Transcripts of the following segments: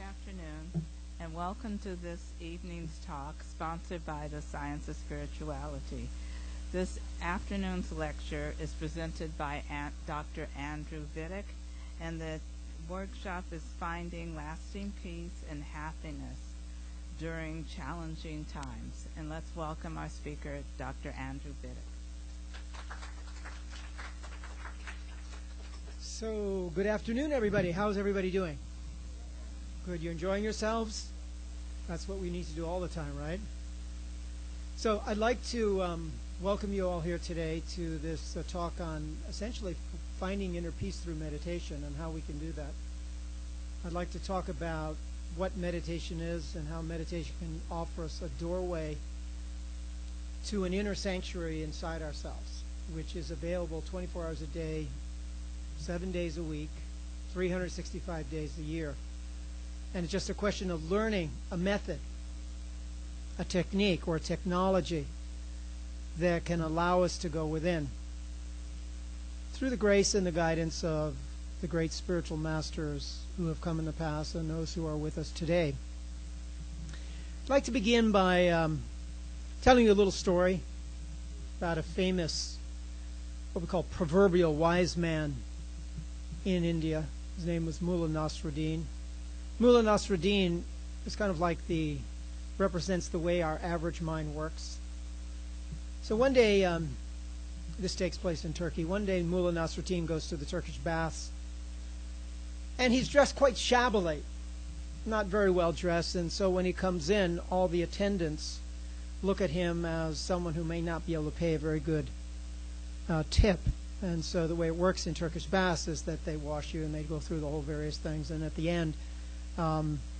afternoon, and welcome to this evening's talk sponsored by the Science of Spirituality. This afternoon's lecture is presented by Dr. Andrew Vidich, and the workshop is Finding Lasting Peace and Happiness During Challenging Times. And let's welcome our speaker, Dr. Andrew Vidich. So, good afternoon, everybody. How's everybody doing? Good. You enjoying yourselves? That's what we need to do all the time, right? So, I'd like to welcome you all here today to this talk on essentially finding inner peace through meditation and how we can do that. I'd like to talk about what meditation is and how meditation can offer us a doorway to an inner sanctuary inside ourselves, which is available 24 hours a day, 7 days a week, 365 days a year. And it's just a question of learning a method, a technique, or a technology that can allow us to go within through the grace and the guidance of the great spiritual masters who have come in the past and those who are with us today. I'd like to begin by telling you a little story about a famous, what we call proverbial wise man in India. His name was Mullah Nasruddin. Mullah Nasruddin is kind of like represents the way our average mind works. So one day, this takes place in Turkey. One day Mullah Nasruddin goes to the Turkish baths, and he's dressed quite shabbily, not very well dressed, and so when he comes in, all the attendants look at him as someone who may not be able to pay a very good tip. And so the way it works in Turkish baths is that they wash you and they go through the whole various things, and at the end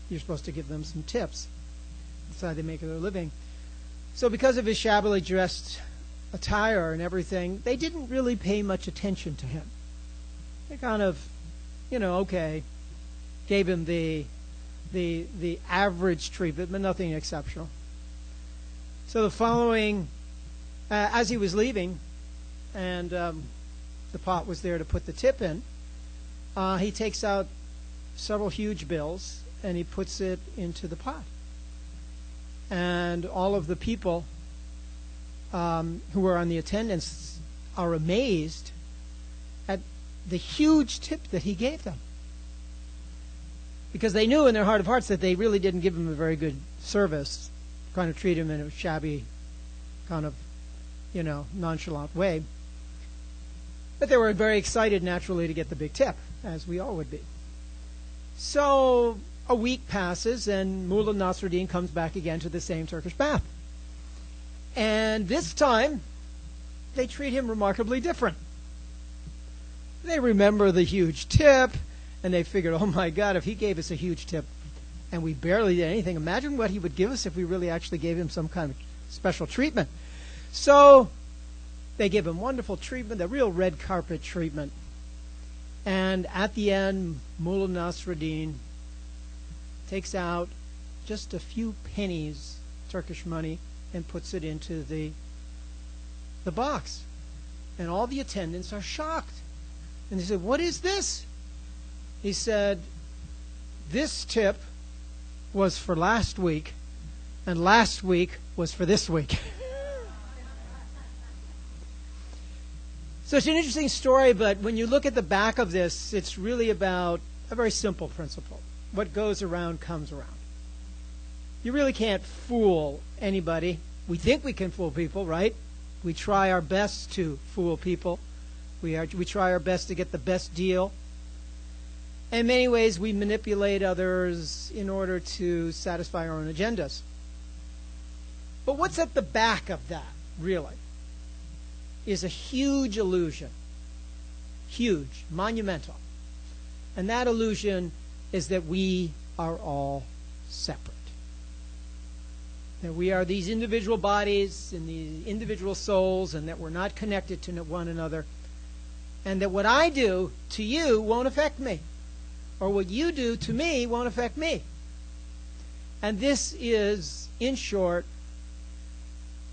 you're supposed to give them some tips. That's how they make their living. So because of his shabbily dressed attire and everything, they didn't really pay much attention to him. They kind of, okay, gave him the average treatment, but nothing exceptional. So the following, as he was leaving, and the pot was there to put the tip in, he takes out several huge bills and he puts it into the pot. And all of the people who were on the attendance are amazed at the huge tip that he gave them, because they knew in their heart of hearts that they really didn't give him a very good service, kind of treat him in a shabby, kind of, nonchalant way. But they were very excited, naturally, to get the big tip, as we all would be. So a week passes, and Mullah Nasruddin comes back again to the same Turkish bath. And this time, they treat him remarkably different. They remember the huge tip, and they figured, oh my God, if he gave us a huge tip and we barely did anything, imagine what he would give us if we really actually gave him some kind of special treatment. So they give him wonderful treatment, a real red carpet treatment. And at the end, Mullah Nasruddin takes out just a few pennies, Turkish money, and puts it into the box. And all the attendants are shocked. And they said, what is this? He said, this tip was for last week, and last week was for this week. So it's an interesting story, but when you look at the back of this, it's really about a very simple principle. What goes around comes around. You really can't fool anybody. We think we can fool people, right? We try our best to fool people. We try our best to get the best deal. In many ways, we manipulate others in order to satisfy our own agendas. But what's at the back of that, really, is a huge illusion. Huge, monumental. And that illusion is that we are all separate. That we are these individual bodies and these individual souls, and that we're not connected to one another. And that what I do to you won't affect me. Or what you do to me won't affect me. And this is, in short,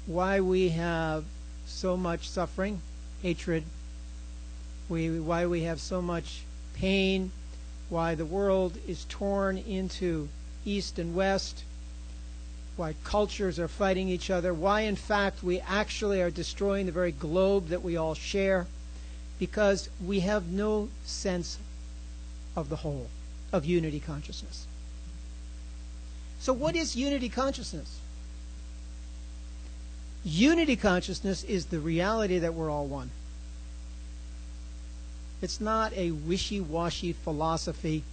why we have so much suffering, hatred, why we have so much pain, why the world is torn into east and west, why cultures are fighting each other, why in fact we actually are destroying the very globe that we all share, because we have no sense of the whole, of unity consciousness. So what is unity consciousness? Unity consciousness is the reality that we're all one. It's not a wishy-washy philosophy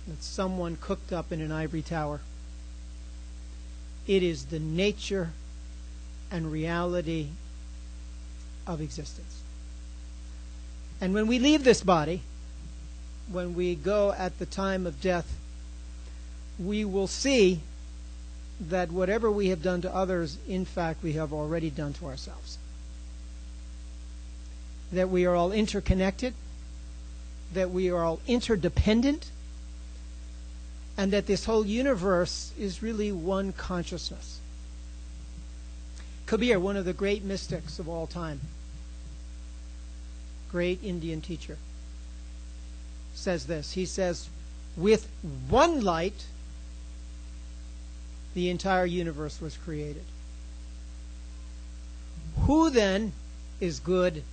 that someone cooked up in an ivory tower. It is the nature and reality of existence. And when we leave this body, when we go at the time of death, we will see that whatever we have done to others, in fact, we have already done to ourselves. That we are all interconnected, that we are all interdependent, and that this whole universe is really one consciousness. Kabir, one of the great mystics of all time, great Indian teacher, says this. He says, with one light, the entire universe was created. Who then is good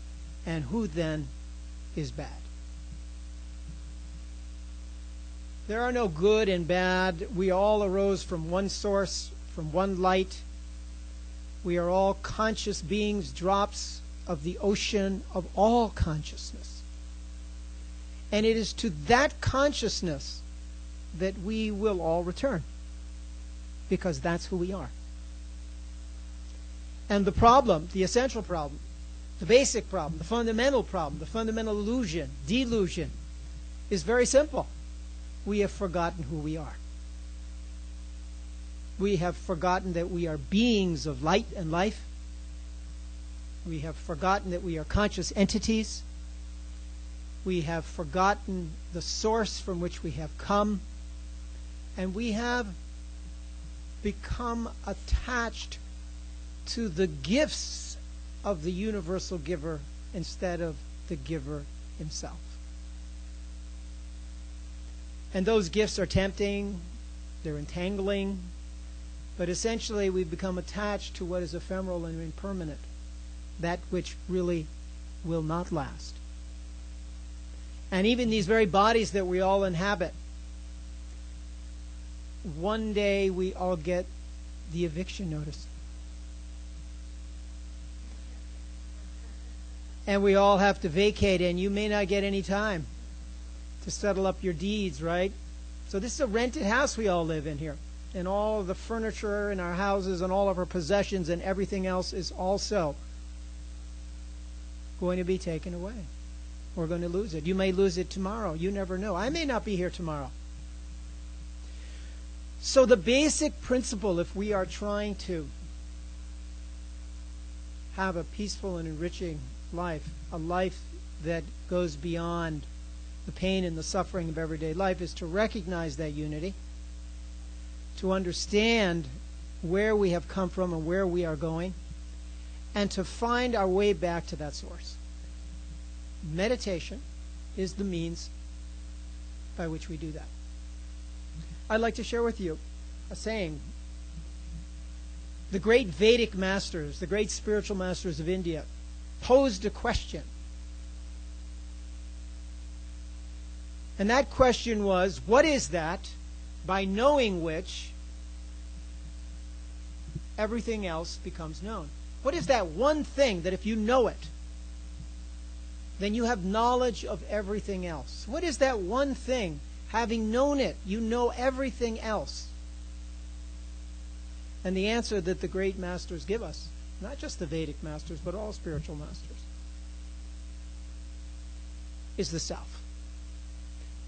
and who then is bad? There are no good and bad. We all arose from one source, from one light. We are all conscious beings, drops of the ocean of all consciousness. And it is to that consciousness that we will all return, because that's who we are. And the problem, the essential problem, the basic problem, the fundamental illusion, delusion, is very simple. We have forgotten who we are. We have forgotten that we are beings of light and life. We have forgotten that we are conscious entities. We have forgotten the source from which we have come. And we have become attached to the gifts of the universal giver instead of the giver himself. And those gifts are tempting, they're entangling, but essentially we've become attached to what is ephemeral and impermanent, that which really will not last. And even these very bodies that we all inhabit, one day we all get the eviction notice. And we all have to vacate, and you may not get any time to settle up your deeds, right? So this is a rented house we all live in here. And all of the furniture in our houses and all of our possessions and everything else is also going to be taken away. We're going to lose it. You may lose it tomorrow. You never know. I may not be here tomorrow. So the basic principle, if we are trying to have a peaceful and enriching life, a life that goes beyond the pain and the suffering of everyday life, is to recognize that unity, to understand where we have come from and where we are going, and to find our way back to that source. Meditation is the means by which we do that. I'd like to share with you a saying. The great Vedic masters, the great spiritual masters of India, posed a question. And that question was, what is that by knowing which everything else becomes known? What is that one thing that if you know it, then you have knowledge of everything else? What is that one thing? Having known it, you know everything else. And the answer that the great masters give us, not just the Vedic masters, but all spiritual masters, is the self.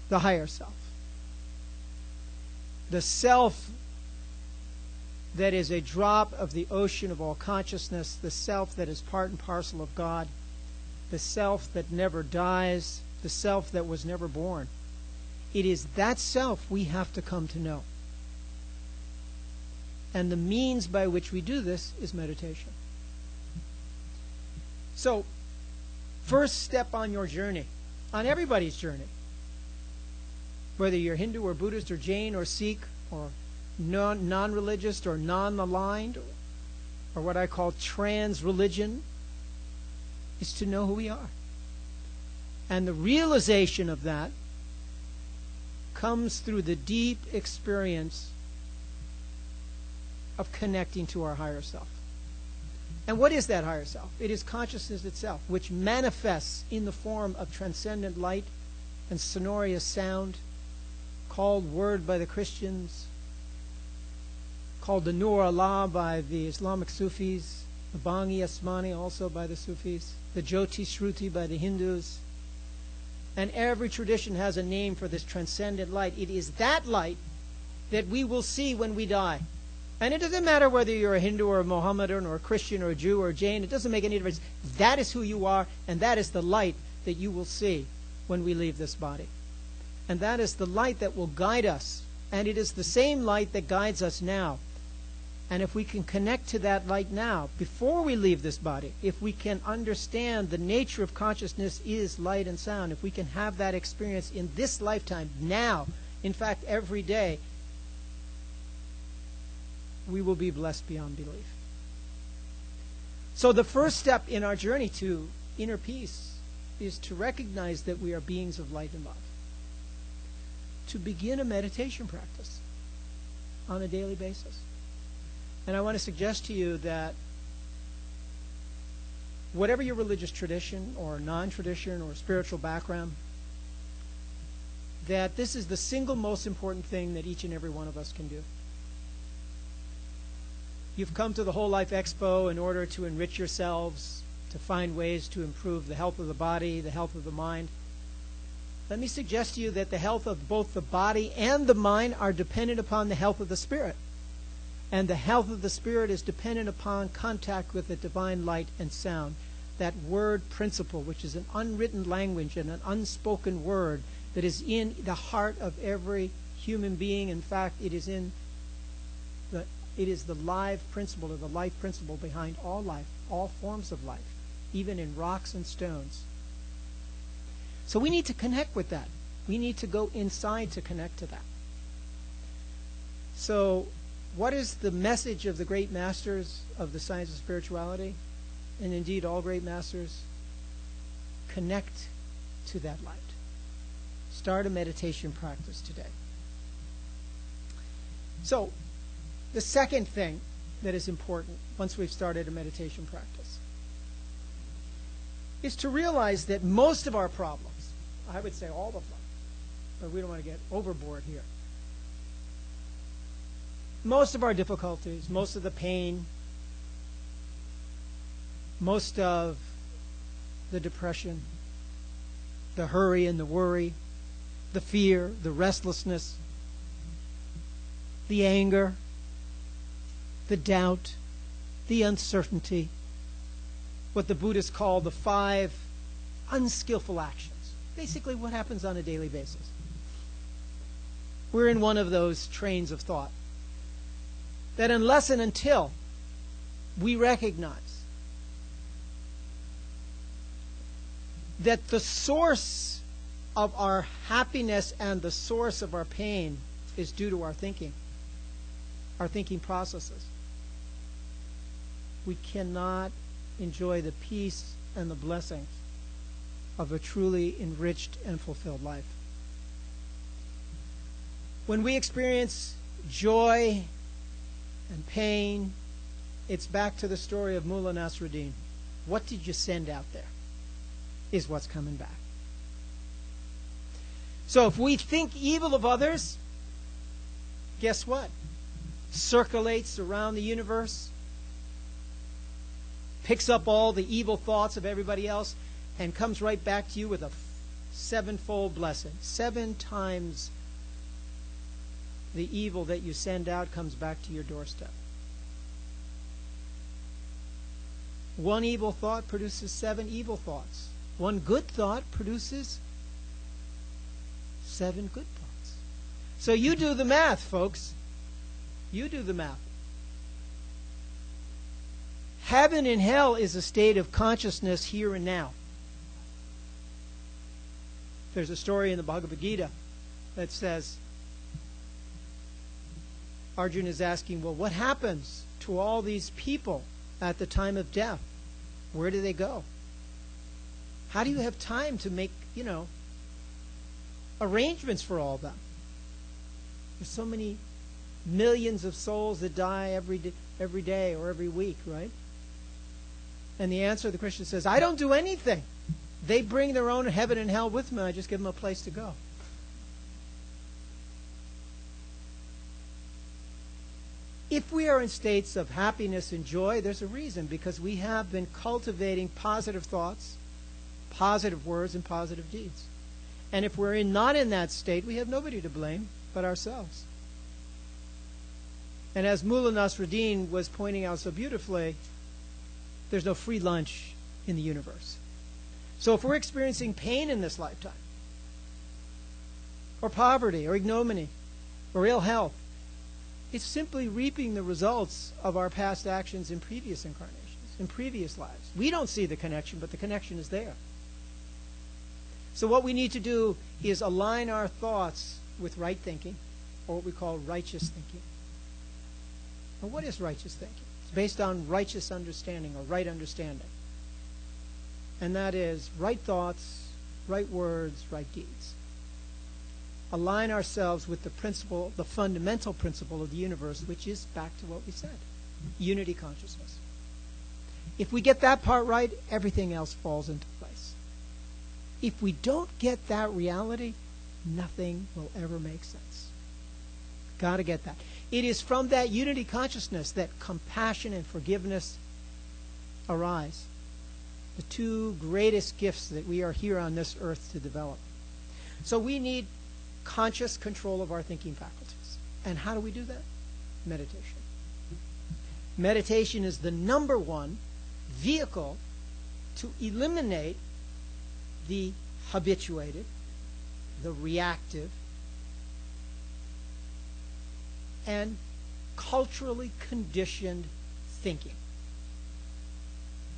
The higher self. The self that is a drop of the ocean of all consciousness, the self that is part and parcel of God, the self that never dies, the self that was never born. It is that self we have to come to know. And the means by which we do this is meditation. So, first step on your journey, on everybody's journey, whether you're Hindu or Buddhist or Jain or Sikh or non-religious or non-aligned or what I call trans-religion, is to know who we are. And the realization of that comes through the deep experience of connecting to our higher self. And what is that higher self? It is consciousness itself, which manifests in the form of transcendent light and sonorous sound, called word by the Christians, called the Nur Allah by the Islamic Sufis, the Bangi Asmani also by the Sufis, the Jyoti Shruti by the Hindus. And every tradition has a name for this transcendent light. It is that light that we will see when we die. And it doesn't matter whether you're a Hindu or a Mohammedan or a Christian or a Jew or a Jain. It doesn't make any difference. That is who you are, and that is the light that you will see when we leave this body. And that is the light that will guide us. And it is the same light that guides us now. And if we can connect to that light now, before we leave this body, if we can understand the nature of consciousness is light and sound, if we can have that experience in this lifetime, now, in fact, every day, we will be blessed beyond belief. So the first step in our journey to inner peace is to recognize that we are beings of light and love. To begin a meditation practice on a daily basis. And I want to suggest to you that whatever your religious tradition or non-tradition or spiritual background, that this is the single most important thing that each and every one of us can do. You've come to the NEWLIFE Expo in order to enrich yourselves, to find ways to improve the health of the body, the health of the mind. Let me suggest to you that the health of both the body and the mind are dependent upon the health of the spirit. And the health of the spirit is dependent upon contact with the divine light and sound. That word principle, which is an unwritten language and an unspoken word that is in the heart of every human being. In fact, it is the live principle or the life principle behind all life, all forms of life, even in rocks and stones. So we need to connect with that. We need to go inside to connect to that. So what is the message of the great masters of the science of spirituality, and indeed all great masters? Connect to that light. Start a meditation practice today. So, the second thing that is important once we've started a meditation practice is to realize that most of our problems, I would say all of them, but we don't want to get overboard here. Most of our difficulties, most of the pain, most of the depression, the hurry and the worry, the fear, the restlessness, the anger, the doubt, the uncertainty, what the Buddhists call the 5 unskillful actions. Basically what happens on a daily basis. We're in one of those trains of thought. That unless and until we recognize that the source of our happiness and the source of our pain is due to our thinking processes, we cannot enjoy the peace and the blessings of a truly enriched and fulfilled life. When we experience joy and pain, it's back to the story of Mullah Nasruddin. What did you send out there is what's coming back. So if we think evil of others, guess what? Circulates around the universe, picks up all the evil thoughts of everybody else, and comes right back to you with a 7-fold blessing. 7 times the evil that you send out comes back to your doorstep. 1 evil thought produces 7 evil thoughts. 1 good thought produces 7 good thoughts. So you do the math, folks. You do the math. Heaven and hell is a state of consciousness here and now. There's a story in the Bhagavad Gita that says, Arjuna is asking, well, what happens to all these people at the time of death? Where do they go? How do you have time to make, arrangements for all of them? There's so many millions of souls that die every day or every week, right? And the answer, the Christian says, I don't do anything. They bring their own heaven and hell with me. I just give them a place to go. If we are in states of happiness and joy, there's a reason, because we have been cultivating positive thoughts, positive words, and positive deeds. And if we're not in that state, we have nobody to blame but ourselves. And as Mullah Nasruddin was pointing out so beautifully, there's no free lunch in the universe. So if we're experiencing pain in this lifetime, or poverty, or ignominy, or ill health, it's simply reaping the results of our past actions in previous incarnations, in previous lives. We don't see the connection, but the connection is there. So what we need to do is align our thoughts with right thinking, or what we call righteous thinking. Now, what is righteous thinking? It's based on righteous understanding, or right understanding. And that is right thoughts, right words, right deeds. Align ourselves with the principle, the fundamental principle of the universe, which is back to what we said, unity consciousness. If we get that part right, everything else falls into place. If we don't get that reality, nothing will ever make sense. Got to get that. It is from that unity consciousness that compassion and forgiveness arise. The two greatest gifts that we are here on this earth to develop. So we need conscious control of our thinking faculties. And how do we do that? Meditation. Meditation is the number one vehicle to eliminate the habituated, the reactive, and culturally conditioned thinking.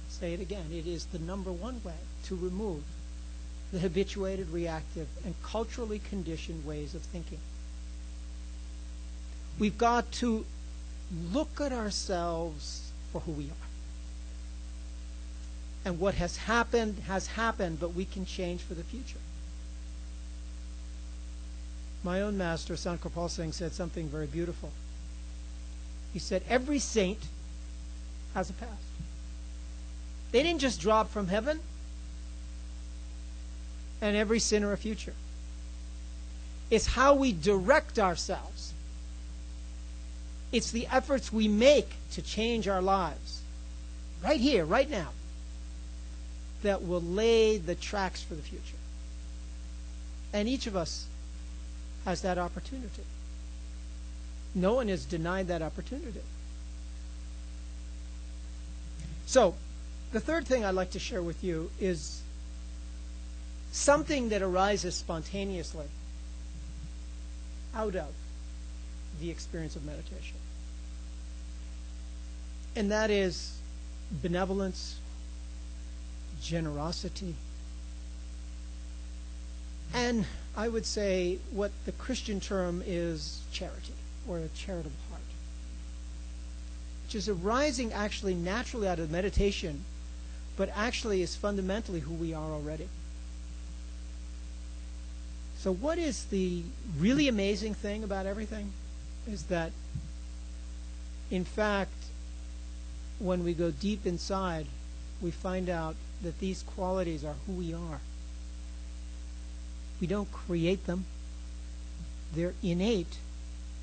Say it again. It is the number one way to remove the habituated, reactive, and culturally conditioned ways of thinking. We've got to look at ourselves for who we are. And what has happened, but we can change for the future. My own master, Sant Kirpal Singh, said something very beautiful. He said, every saint has a past. They didn't just drop from heaven, and every sinner a future. It's how we direct ourselves. It's the efforts we make to change our lives, right here, right now, that will lay the tracks for the future. And each of us has that opportunity. No one is denied that opportunity. So, the third thing I'd like to share with you is something that arises spontaneously out of the experience of meditation. And that is benevolence, generosity, and I would say what the Christian term is charity, or a charitable heart, which is arising actually naturally out of meditation, but actually is fundamentally who we are already. So what is the really amazing thing about everything is that, in fact, when we go deep inside, we find out that these qualities are who we are. We don't create them. They're innate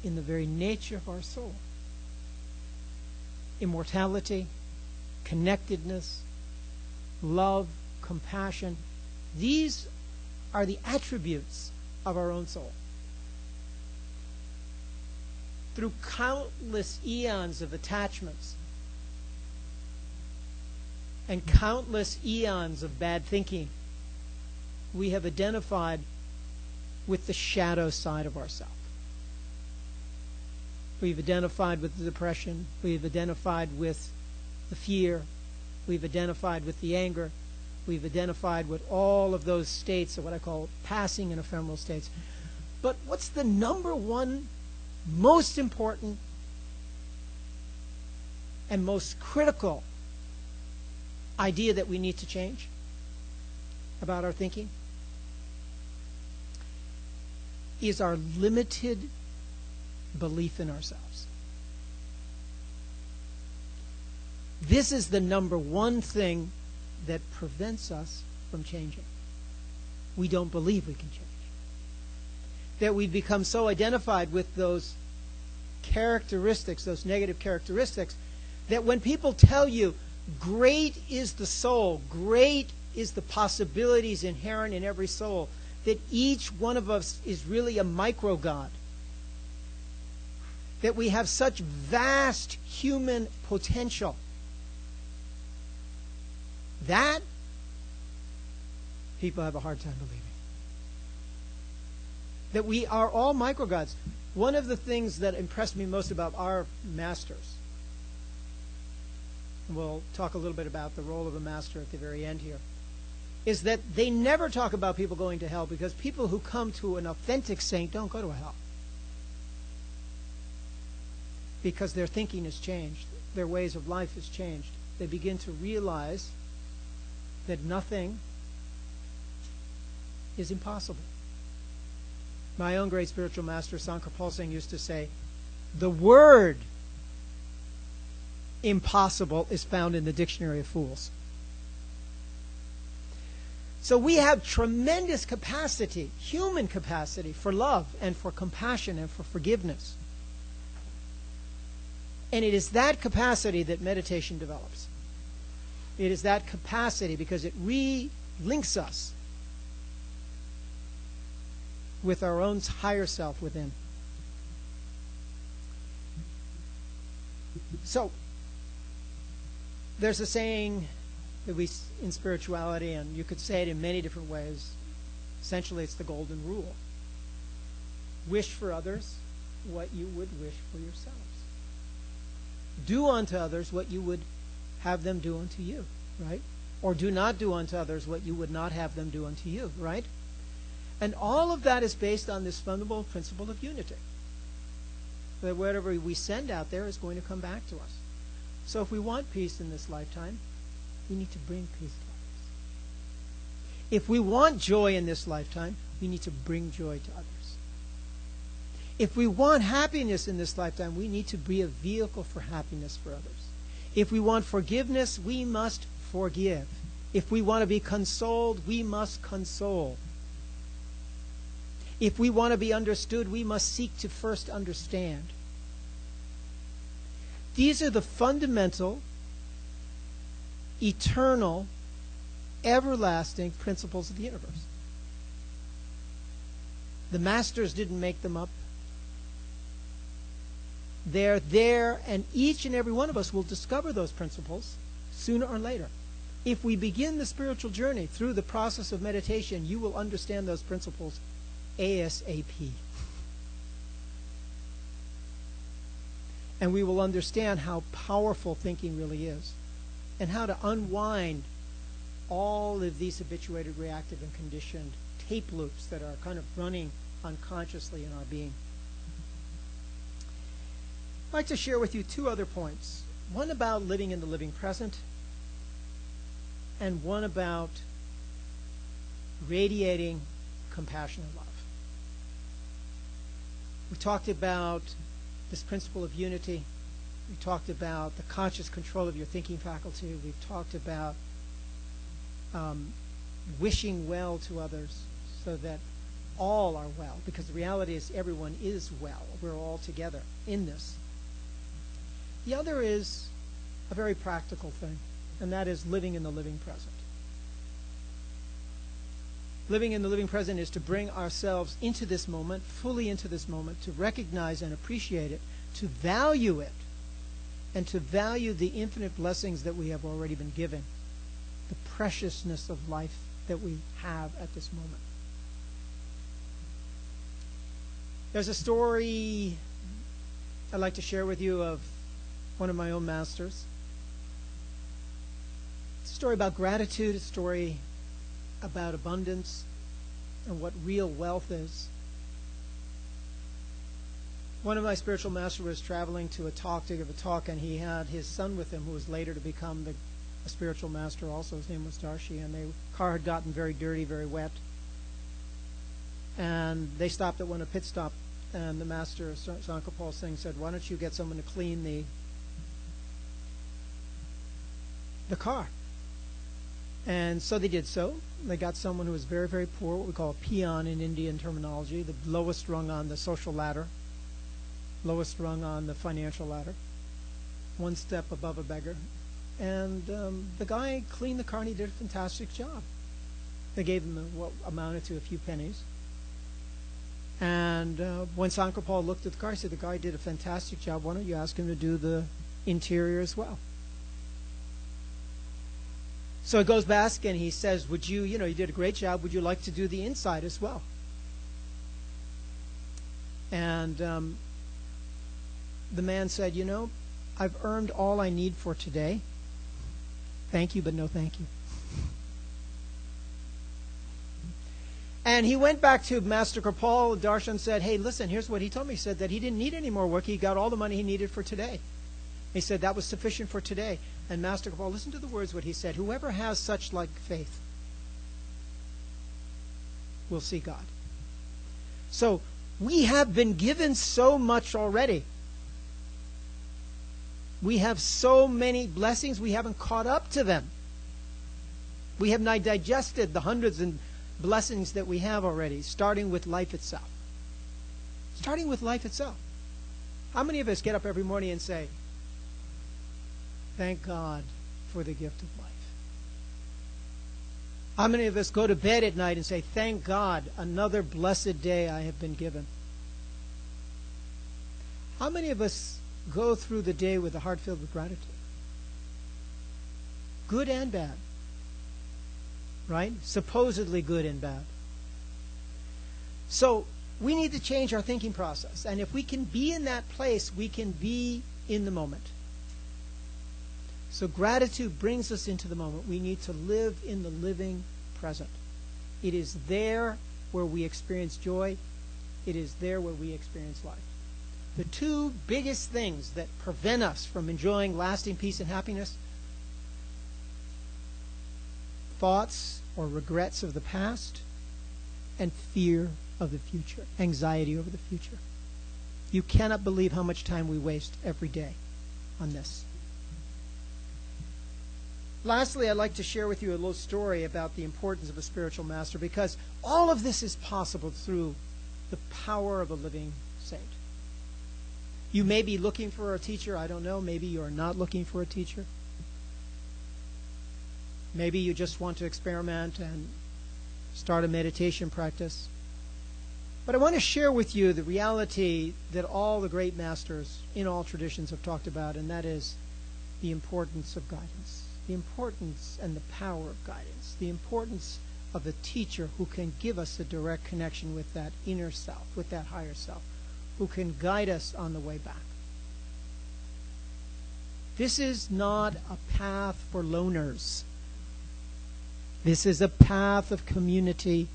in the very nature of our soul. Immortality, connectedness, love, compassion, these are the attributes of our own soul. Through countless eons of attachments and countless eons of bad thinking, we have identified with the shadow side of ourselves. We've identified with the depression. We've identified with the fear. We've identified with the anger. We've identified with all of those states of what I call passing and ephemeral states. But what's the number one most important and most critical idea that we need to change about our thinking? Is our limited belief in ourselves. This is the number one thing that prevents us from changing. We don't believe we can change. That we become so identified with those characteristics, those negative characteristics, that when people tell you, great is the soul, great is the possibilities inherent in every soul, that each one of us is really a micro-God, that we have such vast human potential, that people have a hard time believing. That we are all micro-gods. One of the things that impressed me most about our masters, and we'll talk a little bit about the role of a master at the very end here, is that they never talk about people going to hell, because people who come to an authentic saint don't go to hell. Because their thinking has changed. Their ways of life has changed. They begin to realize that nothing is impossible. My own great spiritual master, Sankar Singh, used to say, the word impossible is found in the dictionary of fools. So we have tremendous capacity, human capacity, for love and for compassion and for forgiveness. And it is that capacity that meditation develops. It is that capacity because it relinks us with our own higher self within. So, there's a saying that we in spirituality, and you could say it in many different ways. Essentially, it's the golden rule. Wish for others what you would wish for yourselves. Do unto others what you would have them do unto you, right? Or do not do unto others what you would not have them do unto you, right? And all of that is based on this fundamental principle of unity. That whatever we send out there is going to come back to us. So if we want peace in this lifetime, we need to bring peace to others. If we want joy in this lifetime, we need to bring joy to others. If we want happiness in this lifetime, we need to be a vehicle for happiness for others. If we want forgiveness, we must forgive. If we want to be consoled, we must console. If we want to be understood, we must seek to first understand. These are the fundamental, eternal, everlasting principles of the universe. The masters didn't make them up. They're there, and each and every one of us will discover those principles sooner or later. If we begin the spiritual journey through the process of meditation, you will understand those principles ASAP. And we will understand how powerful thinking really is, and how to unwind all of these habituated, reactive, and conditioned tape loops that are kind of running unconsciously in our being. I'd like to share with you two other points. One about living in the living present, and one about radiating compassion and love. We talked about this principle of unity. We talked about the conscious control of your thinking faculty. We've talked about wishing well to others so that all are well, because the reality is everyone is well. We're all together in this. The other is a very practical thing, and that is living in the living present. Living in the living present is to bring ourselves into this moment, fully into this moment, to recognize and appreciate it, to value it, and to value the infinite blessings that we have already been given, the preciousness of life that we have at this moment. There's a story I'd like to share with you of one of my own masters. It's a story about gratitude, a story about abundance and what real wealth is. One of my spiritual masters was traveling to give a talk, and he had his son with him, who was later to become a spiritual master also. His name was Darshi, and the car had gotten very dirty, very wet. And they stopped at a pit stop, and the master, Sankapal Singh, said, "Why don't you get someone to clean the car?" And so they did so. They got someone who was very, very poor, what we call a peon in Indian terminology, the lowest rung on the social ladder, lowest rung on the financial ladder, one step above a beggar. And the guy cleaned the car, and he did a fantastic job. They gave him what amounted to a few pennies. And when Sankapal looked at the car, he said, "The guy did a fantastic job. Why don't you ask him to do the interior as well?" So he goes back and he says, "Would you, you did a great job. Would you like to do the inside as well?" And the man said, "I've earned all I need for today. Thank you, but no thank you." And he went back to Master Kripal. Darshan said, "Hey, listen, here's what he told me." He said that he didn't need any more work. He got all the money he needed for today. He said that was sufficient for today. And Master Kripal, listen to the words what he said. "Whoever has such like faith will see God." So we have been given so much already. We have so many blessings, we haven't caught up to them. We have not digested the hundreds and blessings that we have already, starting with life itself. Starting with life itself. How many of us get up every morning and say, "Thank God for the gift of life"? How many of us go to bed at night and say, "Thank God, another blessed day I have been given"? How many of us go through the day with a heart filled with gratitude? Good and bad. Right? Supposedly good and bad. So we need to change our thinking process. And if we can be in that place, we can be in the moment. So gratitude brings us into the moment. We need to live in the living present. It is there where we experience joy. It is there where we experience life. The two biggest things that prevent us from enjoying lasting peace and happiness: thoughts or regrets of the past, and fear of the future, anxiety over the future. You cannot believe how much time we waste every day on this. Lastly, I'd like to share with you a little story about the importance of a spiritual master, because all of this is possible through the power of a living saint. You may be looking for a teacher. I don't know. Maybe you're not looking for a teacher. Maybe you just want to experiment and start a meditation practice. But I want to share with you the reality that all the great masters in all traditions have talked about, and that is the importance of guidance, the importance and the power of guidance, the importance of a teacher who can give us a direct connection with that inner self, with that higher self, who can guide us on the way back. This is not a path for loners. This is a path of community.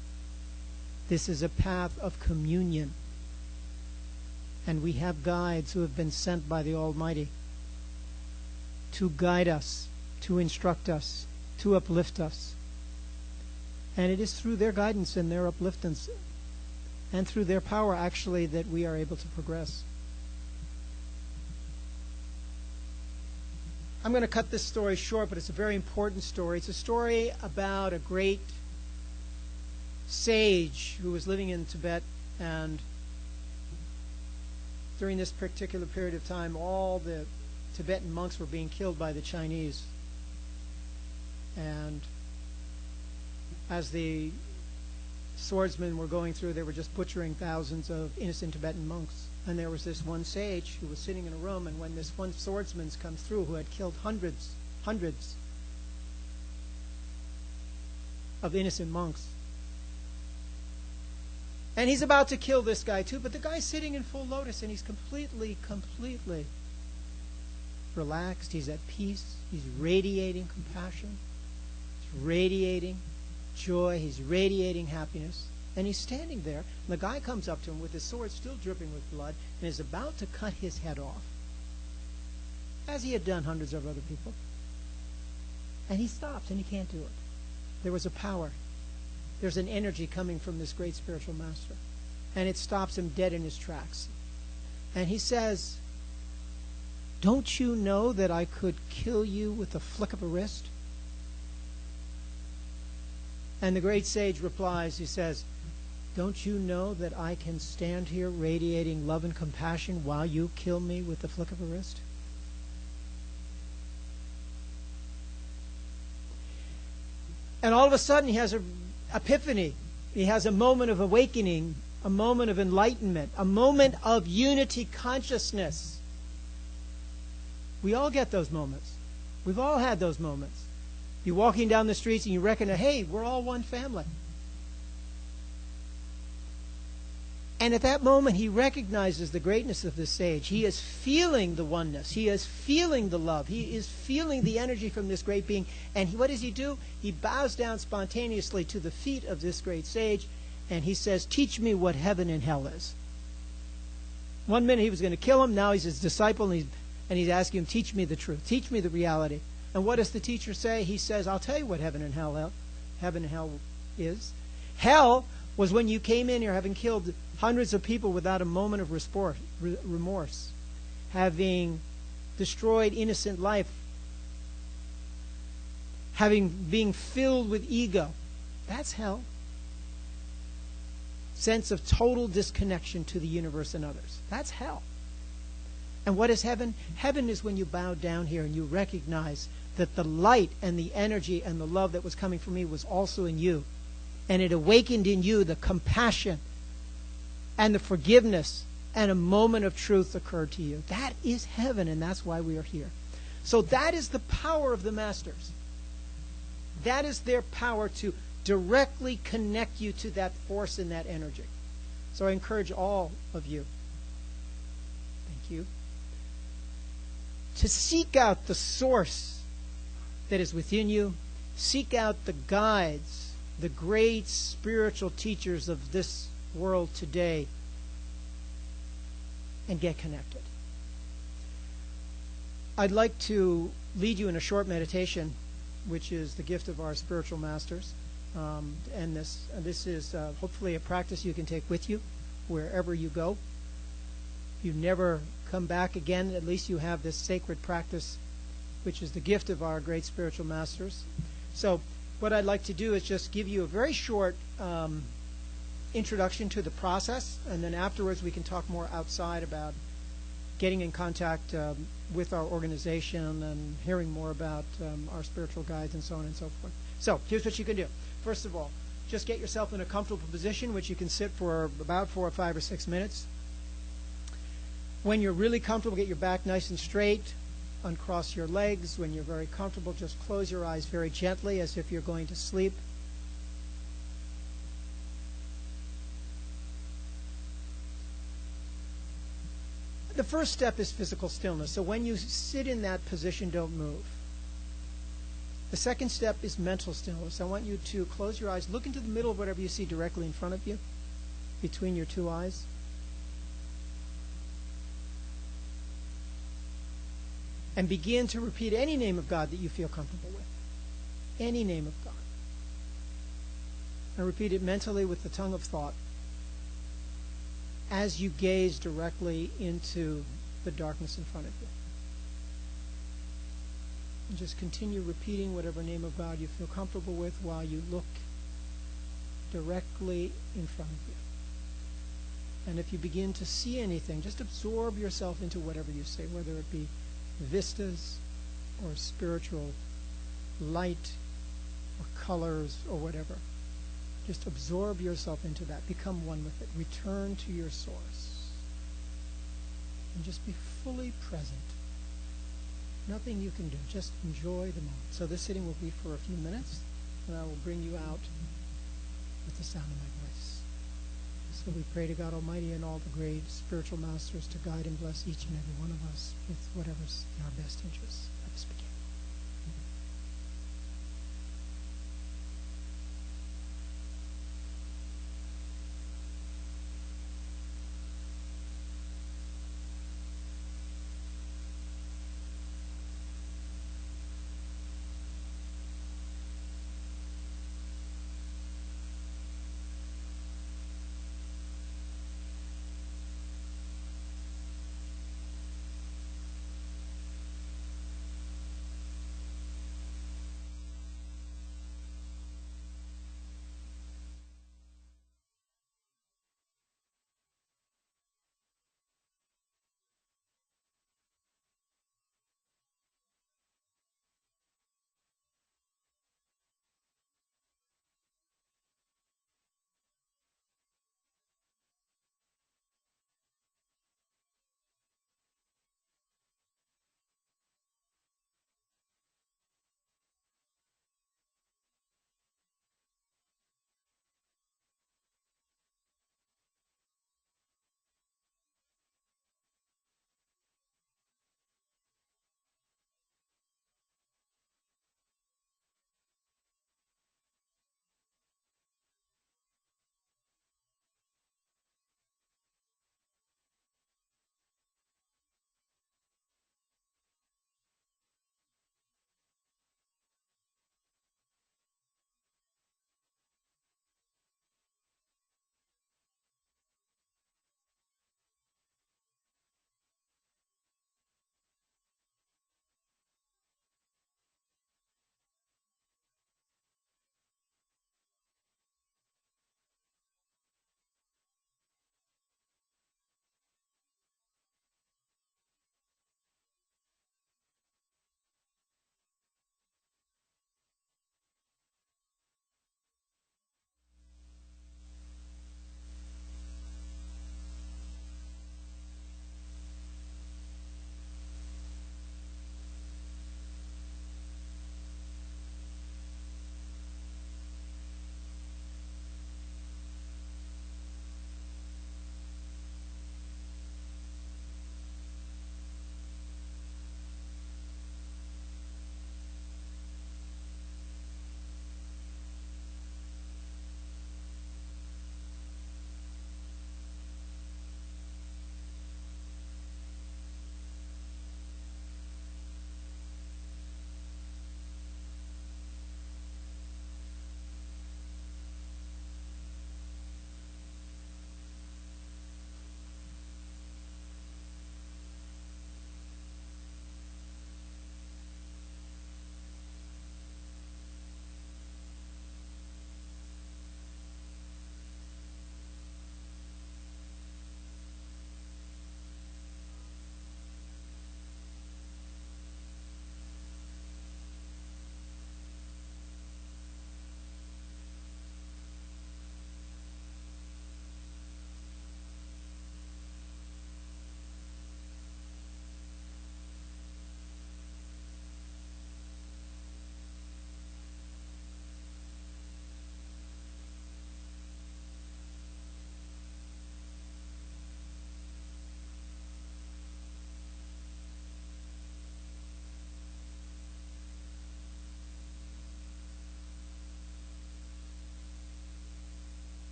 This is a path of communion. And we have guides who have been sent by the Almighty to guide us, to instruct us, to uplift us. And it is through their guidance and their upliftance and through their power, actually, that we are able to progress. I'm going to cut this story short, but it's a very important story. It's a story about a great sage who was living in Tibet, and during this particular period of time, all the Tibetan monks were being killed by the Chinese. And as the swordsmen were going through, they were just butchering thousands of innocent Tibetan monks. And there was this one sage who was sitting in a room, and when this one swordsman comes through who had killed hundreds of innocent monks, and he's about to kill this guy too, but the guy's sitting in full lotus, and he's completely relaxed. He's at peace. He's radiating compassion. He's radiating joy. He's radiating happiness. And he's standing there, and the guy comes up to him with his sword still dripping with blood and is about to cut his head off, as he had done hundreds of other people. And he stops, and he can't do it. There was a power. There's an energy coming from this great spiritual master. And it stops him dead in his tracks. And he says, "Don't you know that I could kill you with the flick of a wrist?" And the great sage replies, he says, "Don't you know that I can stand here radiating love and compassion while you kill me with the flick of a wrist?" And all of a sudden he has an epiphany. He has a moment of awakening, a moment of enlightenment, a moment of unity consciousness. We all get those moments. We've all had those moments. You're walking down the streets and you recognize, hey, we're all one family. And at that moment, he recognizes the greatness of this sage. He is feeling the oneness. He is feeling the love. He is feeling the energy from this great being. And what does he do? He bows down spontaneously to the feet of this great sage, and he says, "Teach me what heaven and hell is." One minute he was going to kill him. Now he's his disciple, and he's asking him, "Teach me the truth. Teach me the reality." And what does the teacher say? He says, "I'll tell you what heaven and hell is. Hell was when you came in here having killed hundreds of people without a moment of remorse, having destroyed innocent life, being filled with ego. That's hell. Sense of total disconnection to the universe and others. That's hell. And what is heaven? Heaven is when you bow down here and you recognize that the light and the energy and the love that was coming from me was also in you. And it awakened in you the compassion and the forgiveness, and a moment of truth occurred to you. That is heaven, and that's why we are here. So that is the power of the masters. That is their power to directly connect you to that force and that energy. So I encourage all of you, thank you, to seek out the source that is within you. Seek out the guides, the great spiritual teachers of this world today, and get connected. I'd like to lead you in a short meditation, which is the gift of our spiritual masters. And this is hopefully a practice you can take with you wherever you go. You never come back again, at least you have this sacred practice, which is the gift of our great spiritual masters. So what I'd like to do is just give you a very short introduction to the process, and then afterwards we can talk more outside about getting in contact with our organization and hearing more about our spiritual guides and so on and so forth. So here's what you can do. First of all, just get yourself in a comfortable position, which you can sit for about 4 or 5 or 6 minutes. When you're really comfortable, get your back nice and straight. Uncross your legs. When you're very comfortable, just close your eyes very gently as if you're going to sleep. The first step is physical stillness. So when you sit in that position, don't move. The second step is mental stillness. I want you to close your eyes, look into the middle of whatever you see directly in front of you, between your two eyes. And begin to repeat any name of God that you feel comfortable with. Any name of God. And repeat it mentally with the tongue of thought as you gaze directly into the darkness in front of you. And just continue repeating whatever name of God you feel comfortable with while you look directly in front of you. And if you begin to see anything, just absorb yourself into whatever you say, whether it be vistas or spiritual light or colors or whatever. Just absorb yourself into that. Become one with it. Return to your source. And just be fully present. Nothing you can do. Just enjoy the moment. So this sitting will be for a few minutes, and I will bring you out with the sound of my voice. So we pray to God Almighty and all the great spiritual masters to guide and bless each and every one of us with whatever's in our best interests. Let us begin.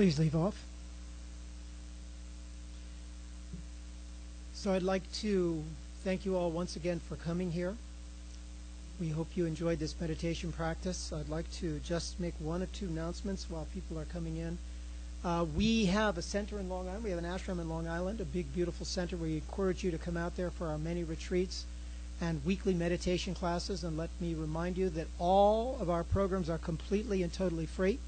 please leave off. So I'd like to thank you all once again for coming here. We hope you enjoyed this meditation practice. I'd like to just make one or two announcements while people are coming in. We have a center in Long Island. We have an ashram in Long Island, a big, beautiful center. We encourage you to come out there for our many retreats and weekly meditation classes. And let me remind you that all of our programs are completely and totally free.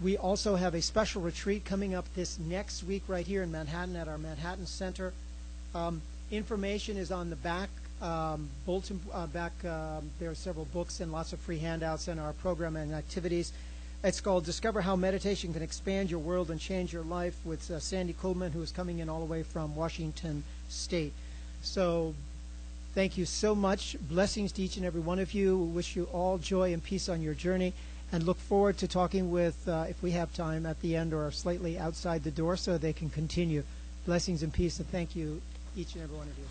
We also have a special retreat coming up this next week right here in Manhattan at our Manhattan Center. Information is on the back bulletin. There are several books and lots of free handouts in our program and activities. It's called Discover How Meditation Can Expand Your World and Change Your Life with Sandy Coleman, who is coming in all the way from Washington State. So thank you so much. Blessings to each and every one of you. We wish you all joy and peace on your journey, and look forward to talking with, if we have time at the end or slightly outside the door, so they can continue. Blessings and peace, and thank you, each and every one of you.